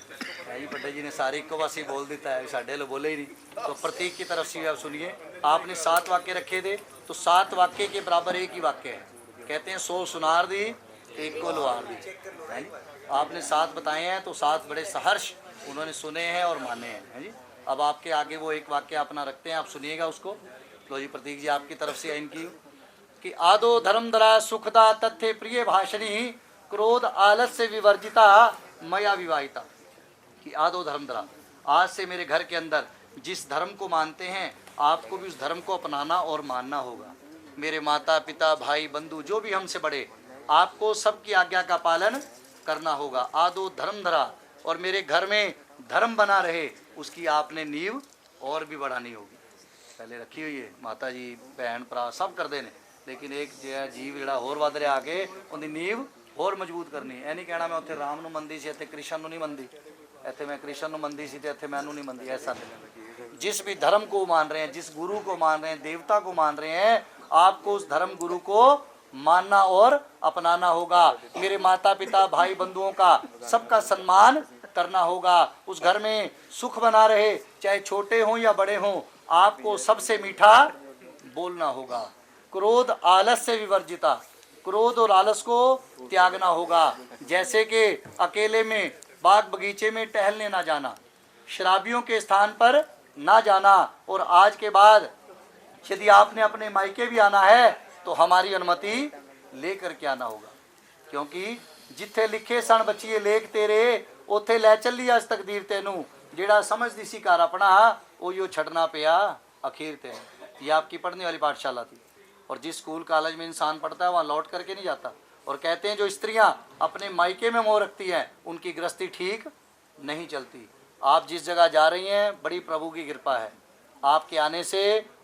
है जी। पट्टे जी ने सारी इको वासी बोल देता है, साढ़े लो बोले ही नहीं। तो प्रतीक की तरफ से आप सुनिए, आपने 7 वाक्य रखे थे, तो 7 वाक्य के बराबर एक ही वाक्य है। कहते हैं 100 सुनार दी 1 को लोहार दी है जी। आपने 7 बताए हैं, तो 7 बड़े सहर्ष उन्होंने सुने हैं और माने हैं है जी। अब आपके आगे वो एक वाक्य अपना रखते हैं, आप सुनिएगा उसको। लो जी प्रतीक जी आपकी तरफ से इनकी कि आदो धर्मधरा सुखदा तथ्य प्रिय भाषणी क्रोध आलस्य विवर्जिता मया विवाहिता। कि आदो धर्मधरा, आज से मेरे घर के अंदर जिस धर्म को मानते हैं आपको भी उस धर्म को अपनाना और मानना होगा। मेरे माता पिता भाई बंधु जो भी हमसे बड़े, आपको सबकी आज्ञा का पालन करना होगा। आदो धर्मधरा, और मेरे घर में धर्म बना रहे उसकी आपने नींव और भी बढ़ानी होगी। पहले रखी हुई है माता जी भैन भरा सब कर देने, लेकिन एक जीव ਜਿਹੜਾ ਹੋਰ ਵੱਧ ਰਿਹਾ ਆ ਕੇ ਉਹਦੀ ਨੀਂव ਹੋਰ ਮਜ਼ਬੂਤ ਕਰਨੀ। ਇਹ ਨਹੀਂ ਕਹਿਣਾ ਮੈਂ ਉੱਥੇ ਰਾਮ ਨੂੰ ਮੰਨਦੀ ਸੀ ਇੱਥੇ ਕ੍ਰਿਸ਼ਨ ਨੂੰ ਨਹੀਂ ਮੰਨਦੀ, ਇੱਥੇ ਮੈਂ ਕ੍ਰਿਸ਼ਨ ਨੂੰ ਮੰਨਦੀ ਸੀ ਤੇ ਇੱਥੇ ਮੈਨੂੰ नहीं ਮੰਨਦੀ। ऐसा नहीं। जिस भी धर्म को मान रहे हैं, जिस गुरु को मान रहे हैं, देवता को मान रहे हैं, आपको उस धर्म गुरु को मानना और अपनाना होगा। मेरे माता पिता भाई बंधुओं का सबका सम्मान करना होगा। उस घर में सुख बना रहे, चाहे छोटे हों या बड़े हों, आपको सबसे मीठा बोलना होगा। क्रोध आलस्य विवर्जिता, क्रोध और आलस को त्यागना होगा। जैसे कि अकेले में बाग बगीचे में टहलने ना जाना, शराबियों के स्थान पर ना जाना, और आज के बाद यदि आपने अपने मायके भी आना है तो हमारी अनुमति लेकर के आना होगा। क्योंकि जिथे लिखे सन बच्चिए लेख तेरे, उथे लै चली अज तकदीर तेनू। जेड़ा समझदी सी घर अपना वो यो छड़ना पिया अखीर तेनू। ये आपकी पढ़ने वाली पाठशाला थी, और जिस स्कूल कॉलेज में इंसान पढ़ता है वहाँ लौट करके नहीं जाता। और कहते हैं जो स्त्रियाँ अपने मायके में मोह रखती हैं उनकी गृहस्थी ठीक नहीं चलती। आप जिस जगह जा रही हैं बड़ी प्रभु की कृपा है, आपके आने से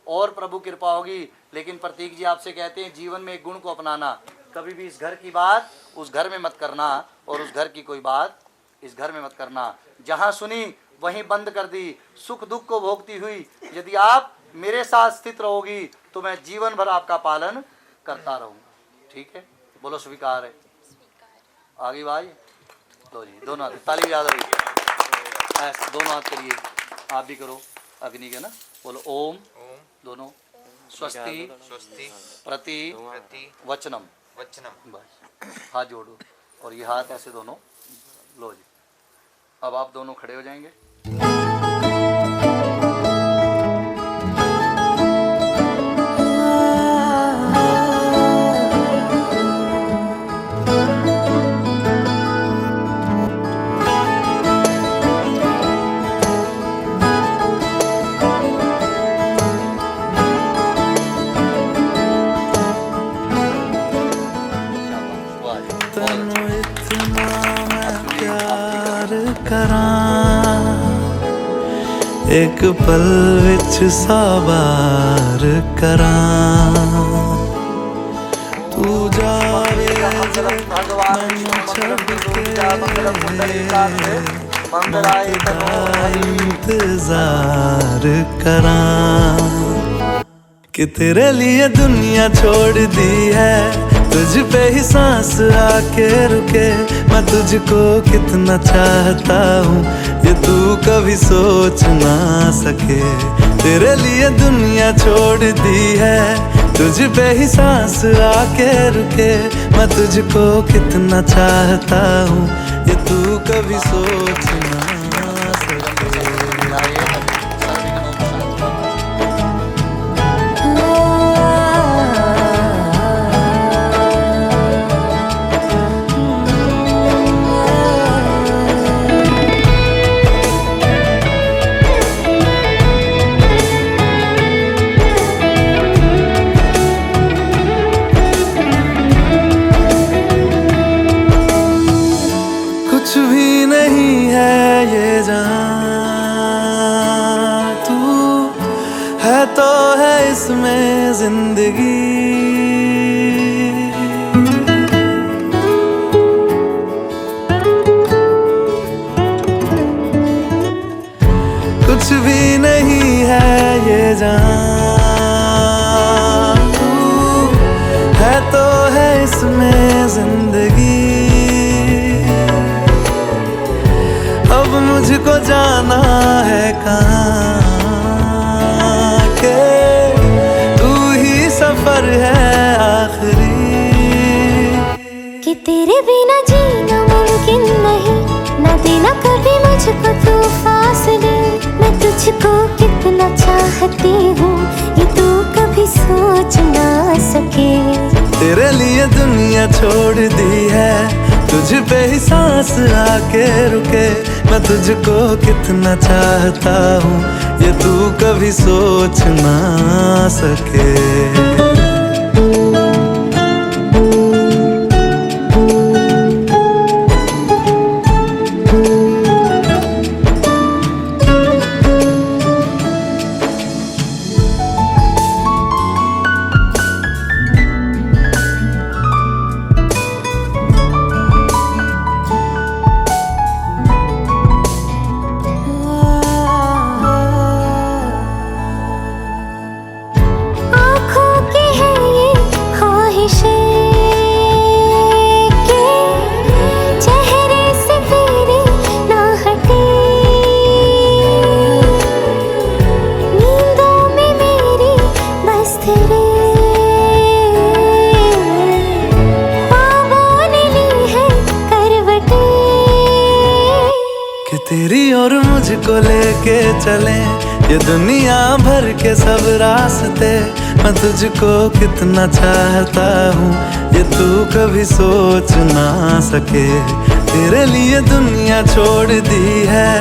और प्रभु कृपा होगी। लेकिन प्रतीक जी आपसे कहते हैं जीवन में एक गुण को अपनाना, कभी भी इस घर की बात उस घर में मत करना, और उस घर की कोई बात इस घर में मत करना। जहाँ सुनी वहीं बंद कर दी, सुख दुख को भोगती हुई यदि आप मेरे साथ स्थित रहोगी तो मैं जीवन भर आपका पालन करता रहूँगा। ठीक है, बोलो स्वीकार है। आगे भाई लो जी, दोनों हाथ ताली याद रही, ऐसे दोनों हाथ करिए, आप भी करो अग्नि के ना। बोलो ओम, दोनों स्वस्ति स्वस्ति प्रति प्रति वचनम, वचनम। बस हाथ जोड़ो और ये हाथ ऐसे दोनों लो जी। अब आप दोनों खड़े हो जाएंगे। एक पल विच साबार करां, तू जावे इंतजार करां कि तेरे लिए दुनिया छोड़ दी है, तुझ पे ही सांस आके रुके। मैं तुझको कितना चाहता हूँ ये तू कभी सोच ना सके। तेरे लिए दुनिया छोड़ दी है, तुझ पे ही सांस आके रुके। मैं तुझको कितना चाहता हूँ ये तू कभी सोच ना सके। कुछ भी नहीं है ये जहां, इसमें जिंदगी। कुछ भी नहीं है ये जान, तू है तो है इसमें जिंदगी। अब मुझको जाना है कहाँ के तू ही सफर है आखिरी। कि तेरे बिना जीना मुमकिन नहीं, न देना कभी मुझको तू फासले। मैं तुझको कितना चाहती हूँ ये तू कभी सोच ना सके। तेरे लिए दुनिया छोड़ दी है, तुझ पे ही सांस आके रुके। मैं तुझको कितना चाहता हूँ ये तू कभी सोच ना सके। तेरी और मुझको लेके चले ये दुनिया भर के सब रास्ते। मैं तुझको कितना चाहता हूँ ये तू कभी सोच ना सके। तेरे लिए दुनिया छोड़ दी है,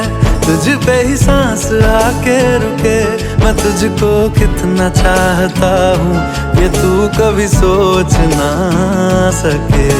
तुझ पे ही सांस आके रुके। मैं तुझको कितना चाहता हूँ ये तू कभी सोच ना सके।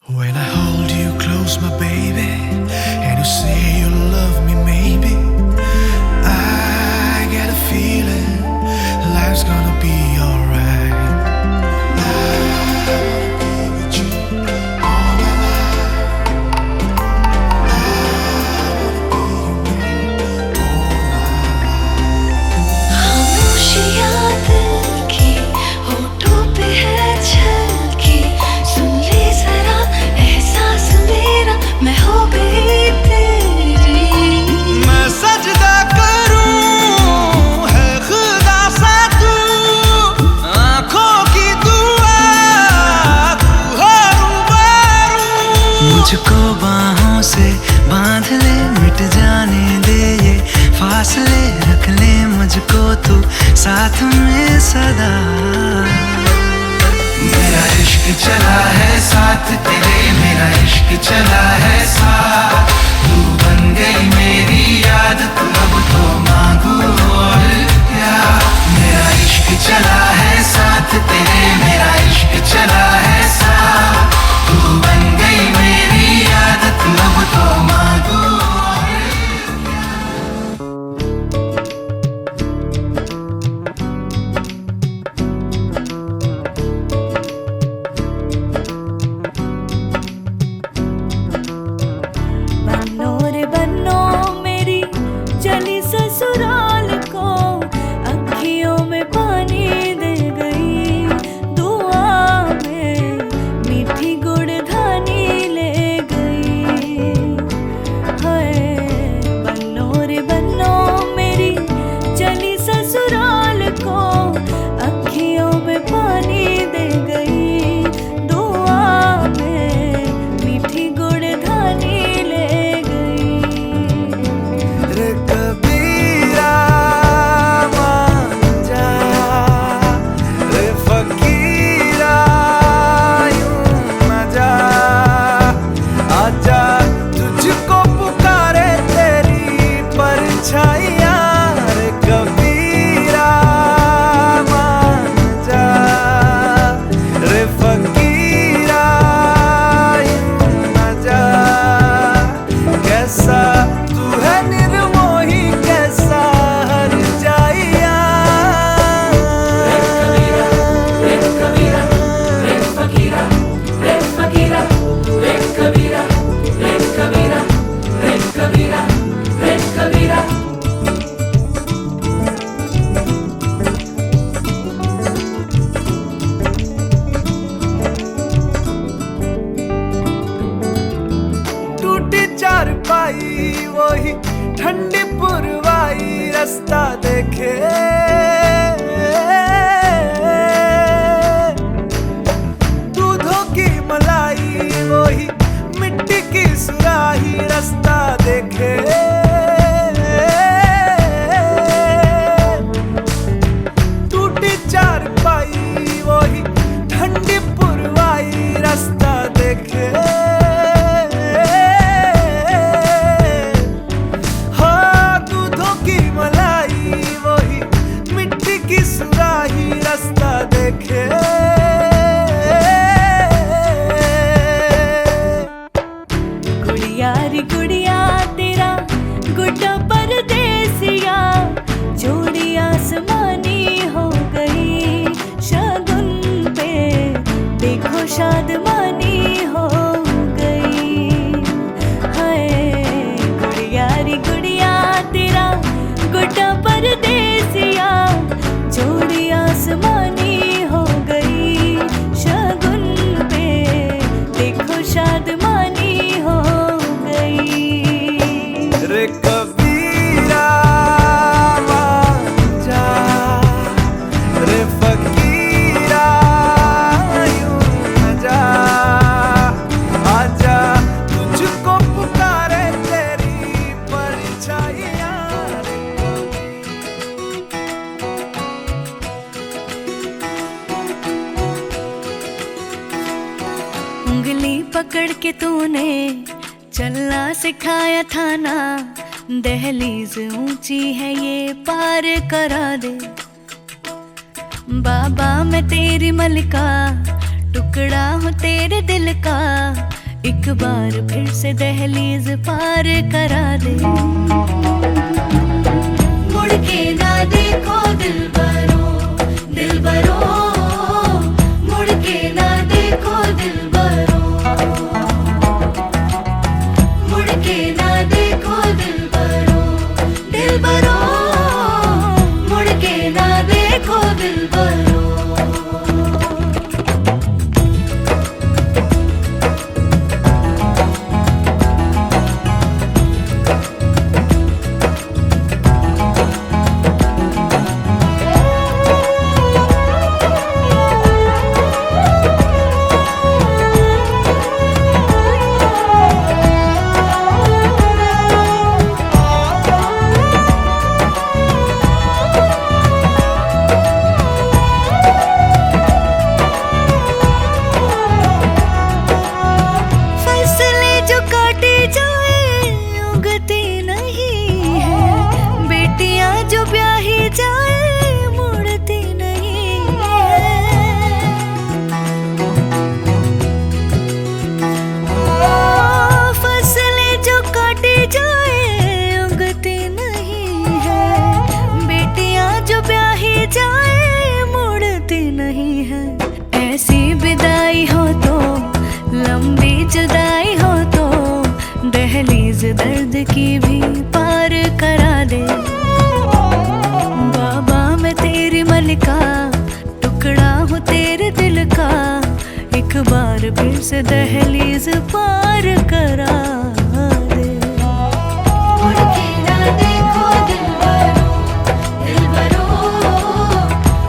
When I hold you close, my baby, and you say you love me, maybe I get a feeling life's gonna be alright. I wanna be with you all my life. I wanna be you all my life. खामोशियाँ दिल की होठों पे है छलकी, सुन ले जरा एहसास मेरा, मैं हो गई तेरी। मैं सजदा करूं है खुदा सा तू, आँखों की दुआ तू हो रूबरू। मुझको बाहों से बांध ले, मिट जाने दे ये फासले। रख ले मुझको तू साथ में सदा। मेरा इश्क चला है साथ तेरे, मेरा इश्क चला है साथ। तू बन गई मेरी याद, तू अब तो मांगू और क्या। मेरा इश्क चला है साथ तेरे, मेरा इश्क चला है साथ। तू बन गई मेरी याद, तू अब तो मांगू और बनो रे बनो मेरी रास्ता देखे। दूधों की मलाई वही मिट्टी की सुराही रास्ता देखे। टूटी चारपाई वही ठंडी पुरवाई रास्ता देखे। हाँ, दूधों की मलाई वही मिट्टी की सुराही रास्ता देखे। गुड़िया रे गुड़िया तेरा गुड्डा परदेसिया, जोड़ी आसमानी हो गई शगुन पे, देखो शादमानी हो गई। हाय गुड़िया रे गुड़िया तेरा गुड्डा परदेसिया, जोड़ी आसमानी हो गई शगुन पे, देखो शादमानी हो गई। रे कबीरा जा, रे फकीरा यूं न जा, आजा तुझको पुकारे तेरी परछाइयां। उंगली पकड़ के तूने चलना सिखाया था ना, दहलीज ऊंची है ये पार करा दे। बाबा मैं तेरी मलिका, टुकड़ा हूँ तेरे दिल का, एक बार फिर से दहलीज पार करा दे। मुड़ के ना देखो दिलबरो, दिलबरो, मुड़ के ना देखो दिलबरो, मुड़ के ना देखो दिलबरो, दिलबरो, मुड़ के ना देखो दिलबरो। फसलें जो काटी जाए उगती नहीं है, बेटियां जो ब्याही जाए मुड़ती नहीं है। फसलें जो काटी जाए उगती नहीं है, बेटियां जो ब्याही जाए मुड़ती नहीं है। ऐसी विदाई हो तो, लंबी जुदाई हो तो, दहलीज दर्द की भी पार करा दे। बाबा मैं तेरी मलिका, टुकड़ा हूँ तेरे दिल का, एक बार फिर से दहलीज पार करा दे। मुड़ के ना देखो दिलबरो, दिलबरो,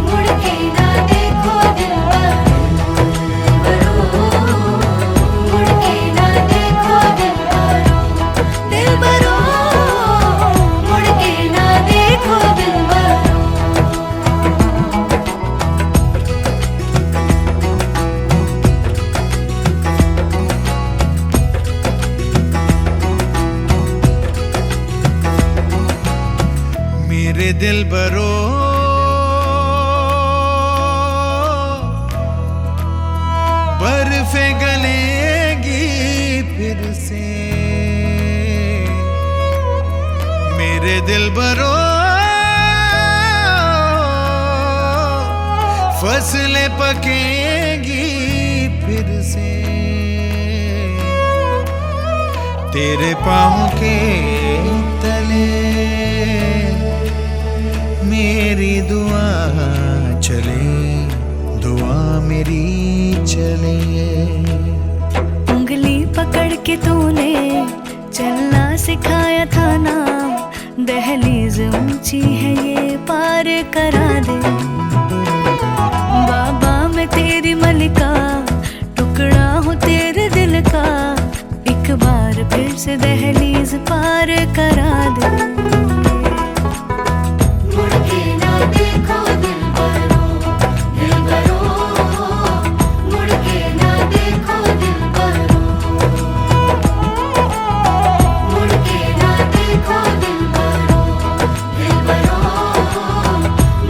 मुड़ के ना देखो दिलबरो, मुड़ के ना देखो दिलबरो, दिलबरो, मुड़ के ना देखो दिलबरो। मेरे दिलबरो बर्फे गलेगी फिर से, मेरे दिलबरो फसलें पकेगी फिर से, तेरे पाँव के तले मेरी दुआ चले, दुआ मेरी चले। उंगली पकड़ के तूने चलना सिखाया था ना, दहलीज ऊंची है ये पार करा दे। बाबा मैं तेरी मलिका, टुकड़ा हूँ तेरे दिल का, एक बार फिर से दहलीज पार करा दे। मुड़ के ना देखो दिलबरो, दिलबरो, मुड़ के ना देखो दिलबरो, मुड़ के ना देखो दिलबरो, दिलबरो,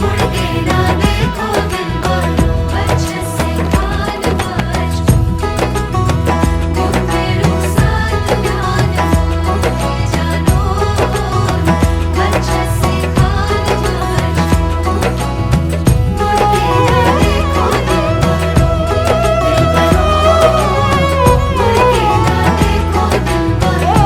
मुड़ के ना देखो दिलबरो। अच्छे से कान बाज, तुम मेरे साथ ध्यान हो जानो। अच्छे से कान बाज, मुड़ के ना देखो दिलबरो, दिलबरो, मुड़ के ना देखो दिलबरो।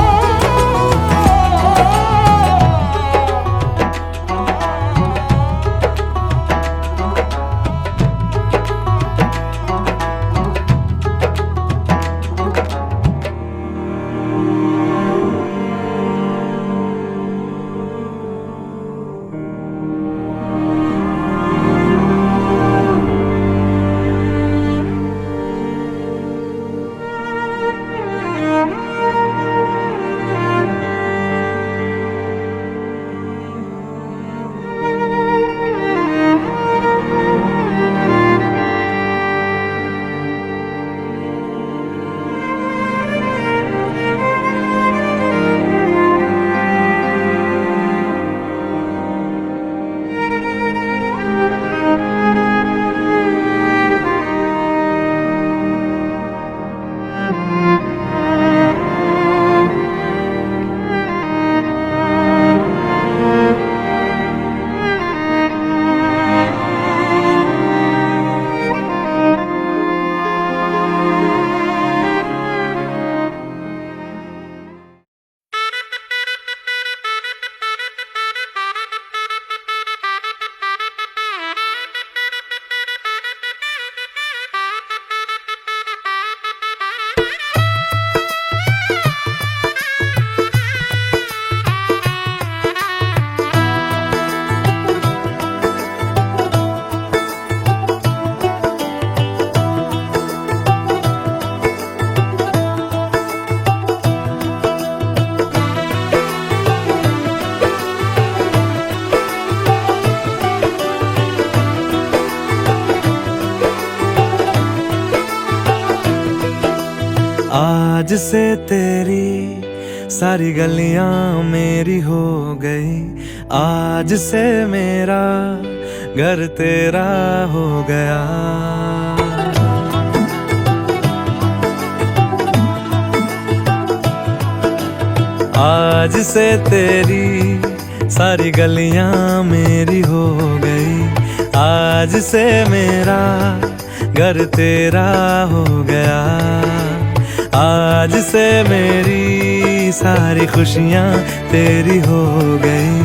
आज से तेरी सारी गलियां मेरी हो गई, आज से मेरा घर तेरा हो गया। आज से तेरी सारी गलियां मेरी हो गई, आज से मेरा घर तेरा हो गया। आज से मेरी सारी खुशियां तेरी हो गई,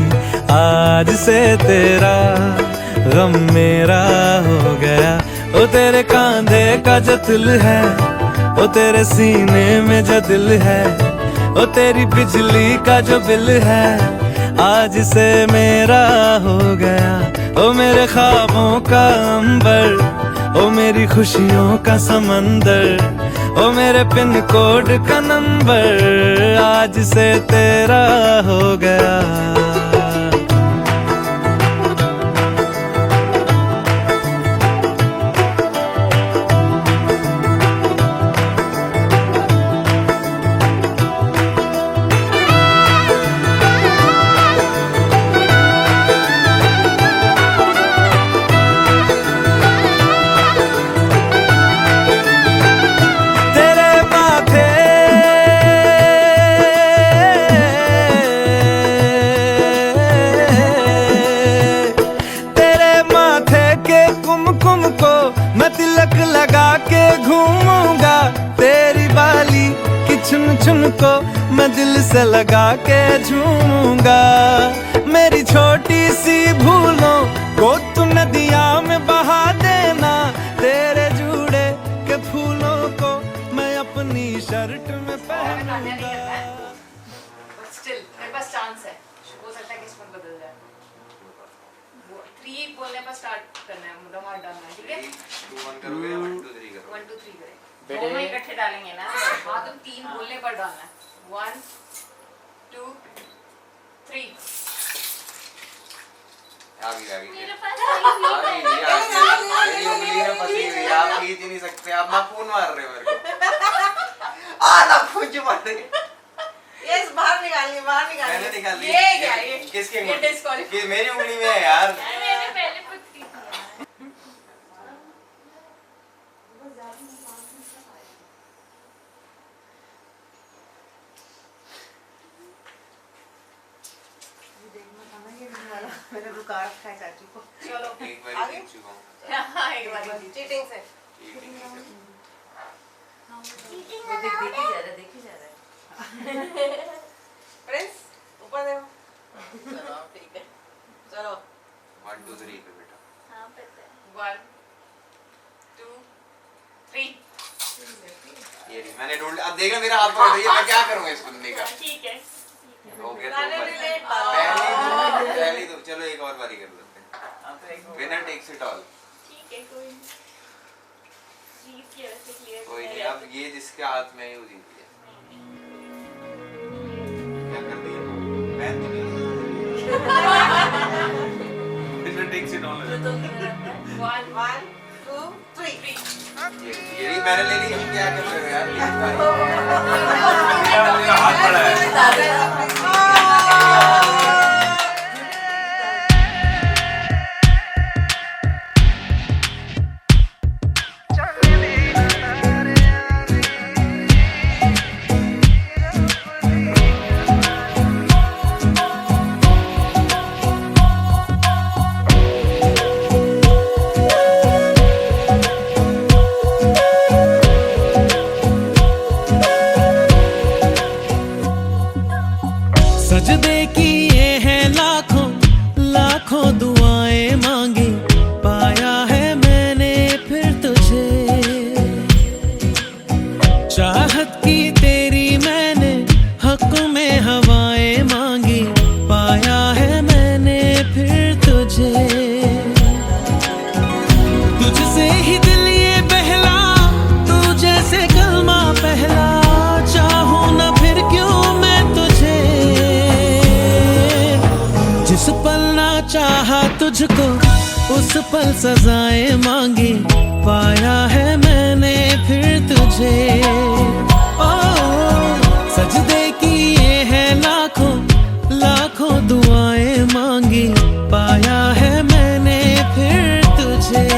आज से तेरा गम मेरा हो गया। ओ तेरे कांधे का जो दिल है, ओ तेरे सीने में जो दिल है, ओ तेरी बिजली का जो बिल है, आज से मेरा हो गया। ओ मेरे ख्वाबों का अंबर, ओ मेरी खुशियों का समंदर, ओ मेरे पिन कोड का नंबर, आज से तेरा हो गया। को मैं दिल से लगा के झूमूंगा। मेरी छोटी सी भूलों को तू नदिया में बहा देना, तेरे जुड़े के फूलों को मैं अपनी शर्ट में पहनूंगा। स्टिल मेरे पास चांस है, हो सकता है बदल जाए। 3 बोलने पर स्टार्ट करना है, मतलब हाथ डालना है, ठीक है? 2 1 करोगे या 1 2 3 करोगे? 1 2 3 करें, दोनों इकट्ठे डालेंगे ना। हाँ तुम 3 बोलने पर डालना है। 1 2 3। आ गई मेरे पास मेरी उंगली में फंसी हुई है, आप खींच ही नहीं सकते, आप नाखून मार रहे हो मेरे को। आ नाखून क्यों मार रहे हो? ये बाहर निकालिए, बाहर निकालिए। मैंने निकाल ली। ये क्या ये? किसकी ये उंगली? disqualified। ये मेरी उंगली में है यार। मैंने पहले खुद की थी। मैंने रुका रखा है चाचू को। चलो एक बार ही जीत चुका हूँ। हाँ एक बार चीटिंग से। देखी जा रहा है। प्रिंस ऊपर देखो। चलो ठीक है, चलो 1 2 3 पे बेटा। हाँ पता है। 1 2 3। ये रही, मैंने ढूंढ लिया। अब देखना मेरा हाथ पकड़ रही है, मैं क्या करूँगा इस बंदे का? ठीक है। हो गया नाले तो ने लेट पहली तो चलो एक और बारी कर लेते हैं। Winner takes it all. ठीक है, कोई नहीं। जीत के वैसे क्लियर कोई नहीं, अब ये जिसके हाथ में है वो जीत गया। क्या कर दिया? मैं तो नहीं। Winner takes it all. 1 2 3। ये भी मैंने ले ली, हम क्या कर रहे हो यार? मेरा हाथ बड़ा है। सजदे किए हैं लाखों लाखों दुआएं मांगी, पाया है मैंने फिर तुझे। चाहत की तेरी मैंने हक में हवाएं मांगी, पाया है मैंने फिर तुझे। तुझसे ही दिल ये बहला, तू जैसे कलमा पहला, चाहूं ना फिर क्यों मैं तुझे। जिस पल ना चाहा तुझको उस पल सजाएं मांगी, पाया है मैंने फिर तुझे। ओ सजदे किए हैं लाखों लाखों दुआएं मांगी, पाया है मैंने फिर तुझे।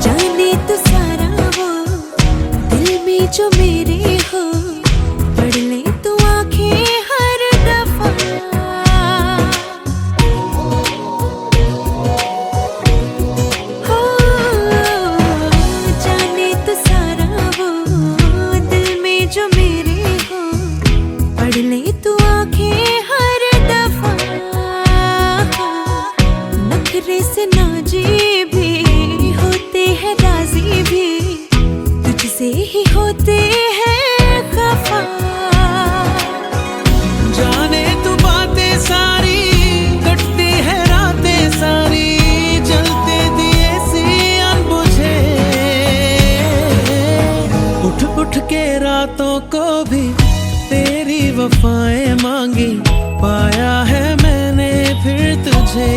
जाने तो सारा वो दिल में जो मेरे हो, पढ़ ले तू आंखें हर दफा। हो जाने तो सारा वो दिल में जो मेरे हो, पढ़ ले तू आंखें हर दफा। नखरे से नाजी भी होते हैं, राजी भी तुझसे ही होते हैं खफा। जाने तू बातें सारी, कटती है रातें सारी, जलते दिए सी अनबुझे। उठ उठ के रातों को भी तेरी वफाएं मांगी, पाया है मैंने फिर तुझे।